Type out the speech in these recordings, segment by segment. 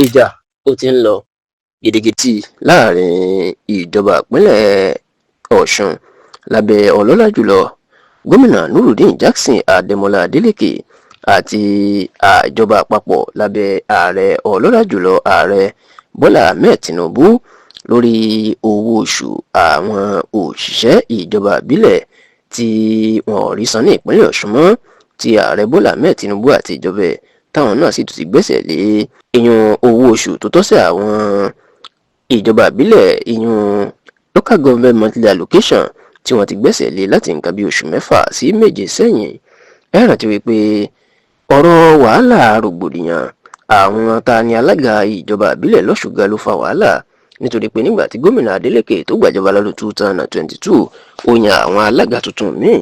ìjà ó ti ń lọ gidigidi láàrin ìjọba ìpínlẹ̀ Ọ̀ṣun lábẹ́ ọlọ́lá jùlọ gómìnà Nurudeen Jackson Adémọ́lá Adélékè àti àjọba àpapọ̀ lábẹ́ ààrẹ ọlọ́lá jùlọ ààrẹ Bọ́lá Ahmed Tinubu lórí owó oṣù àwọn òṣìṣẹ́ ìjọba ìbílẹ̀ tí wọn ò rí san ní ìpínlẹ̀ Ọ̀ṣun mọ́ tí ààrẹ Bọ́lá Ahmed Tinubu àti ìjọba ẹ̀ táwọn náà sì tún ti gbẹ́sẹ̀ lé ìyún owó oṣù tó tọ́ sí àwọn ìjọba ìbílẹ̀ ìyún local government monthly allocation tí wọ́n ti gbẹ́sẹ̀ lé láti nǹkan bí oṣù 6 sí 7 sẹ́yìn. ẹ rántí wípé ọ̀rọ̀ wàhálà rògbòdìyàn àwọn ta ni alága ìjọba ìbílẹ̀ lọ́ṣùn gan ló fa wàhálà nítorí pé nígbà tí gómìnà Adeleke tó gbàjọba lọ́dún 2022 ó yan àwọn alága tuntun míì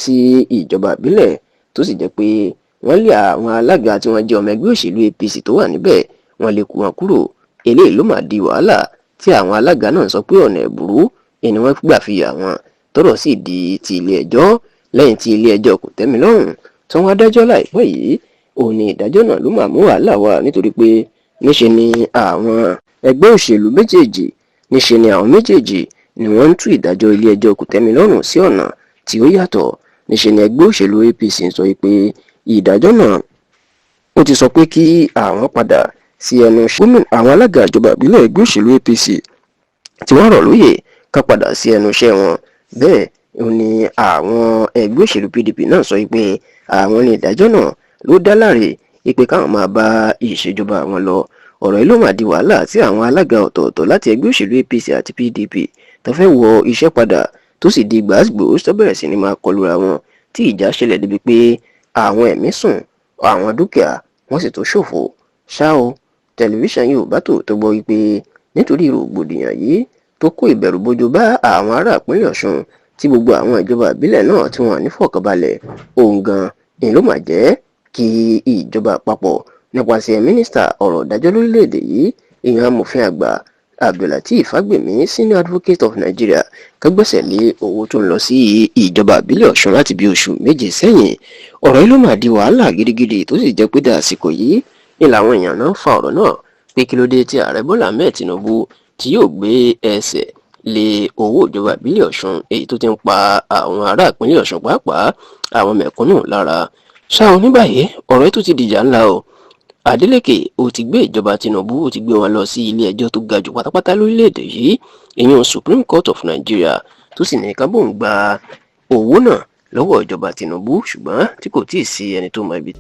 sí ìjọba ìbílẹ̀ tó sì jẹ́ pé wọ́n lé àwọn alága tí wọ́n jẹ́ ọmọ ẹgbẹ́ òṣèlú APC tó wà níbẹ̀ wọ́n lé kú wọn kúrò. Eléyìí ló máa di wàhálà tí àwọn alága náà sọ pé ọ̀nà ẹ̀bùrú ni wọ́n gbà fi yà wọ́n tọ́rọ̀ sì di ti ilé ẹjọ́ lẹ́yìn tí ilé ẹjọ́ kò tẹ́mi lọ́rùn tí wọ́n adájọ́ láìpẹ́ yìí òun ni ìdájọ́ náà ló máa mú wàhálà wá nítorí pé níṣe ni àwọn ẹgbẹ́ òṣèlú méjèèjì ni wọ́n ń tú ìdájọ́ ilé ẹjọ́ kò tẹ́mi lọ́rùn sí ọ̀nà tí ó yàtọ̀. níṣe ni ẹgbẹ́ òṣèlú APC ń sọ pé ìdájọ́ náà ó ti sọ pé kí àwọn padà sí ẹnu gómìnà àwọn alága ìjọba ìbílẹ̀ ẹgbẹ́ òṣèlú APC tí wọ́n rọ̀ lóyè ká padà sí ẹnu iṣẹ́ wọn. bẹ́ẹ̀ ni àwọn ẹgbẹ́ òṣèlú PDP náà sọ pé àwọn ní ìdájọ́ náà ló dá láre pé káwọn máa bá ìṣèjọba wọn lọ. ọ̀rọ̀ yìí ló máa di wàhálà tí àwọn alága ọ̀tọ̀ọ̀tọ̀ láti ẹgbẹ́ òṣèlú APC àti PDP tó fẹ́ wọ iṣẹ́ padà tó sì di gbàgbó tó bẹ̀rẹ̀ sí ni máa kọlura wọn tí ìjà ṣẹlẹ̀ débi pé àwọn ẹ̀mí sùn àwọn dúkìá wọ́n sì tó ṣòfò. ṣá o tẹlifíṣàn Yorùbá Tòótọ́ gbọ́ wípé nítorí rògbòdìyàn yìí tó kó ìbẹ̀rùbojo bá àwọn ará ìpínlẹ̀ Ọ̀ṣun tí gbogbo àwọn ìjọba ìbílẹ̀ náà tí wọ́n ní fọ̀kànbalẹ̀ ohun gan ni ló máa jẹ́ kí ìjọba àpapọ̀ nípasẹ̀ mínísítà ọ̀rọ̀ ìdájọ́ lórílẹ̀‐èdè yìí ìyẹn amòfin àgbà Abdulateef Fagbemi Senior Advocate of Nigeria kẹ́gbẹ́sẹ̀ lé owó tó ń lọ sí ìjọba ìbílẹ̀ Ọ̀ṣun láti bí oṣù 7 sẹ́yìn. ọ̀rọ̀ yìí ló máa di wàhálà gidigidi tó sì jẹ́ pé dàsìkò yìí ni làwọn èèyàn náà ń fa ọ̀rọ̀ náà pé kí ló dé tí ààrẹ Bọ́lá Ahmed Tinubu tí yóò gbé ẹsẹ̀ lé owó ìjọba ìbílẹ̀ Ọ̀ṣun èyí tó ti ń pa àwọn ará ìpínlẹ̀ Ọ̀ṣun pàápàá àwọn mẹ̀kúnnù lára. ṣáà ní báyìí ọ̀rọ̀ yìí tó ti dìjà ńlá o. Adeleke ó ti gbé ìjọba Tinubu ó ti gbé wọn lọ sí ilé ẹjọ́ tó ga jù pátápátá lórílẹ̀‐èdè yìí ìyẹn Supreme Court of Nigeria tó sì ní ká bóun gba owó náà lọ́wọ́ ìjọba Tinubu ṣùgbọ́n tí kò tíì sí ẹni tó mọ ibi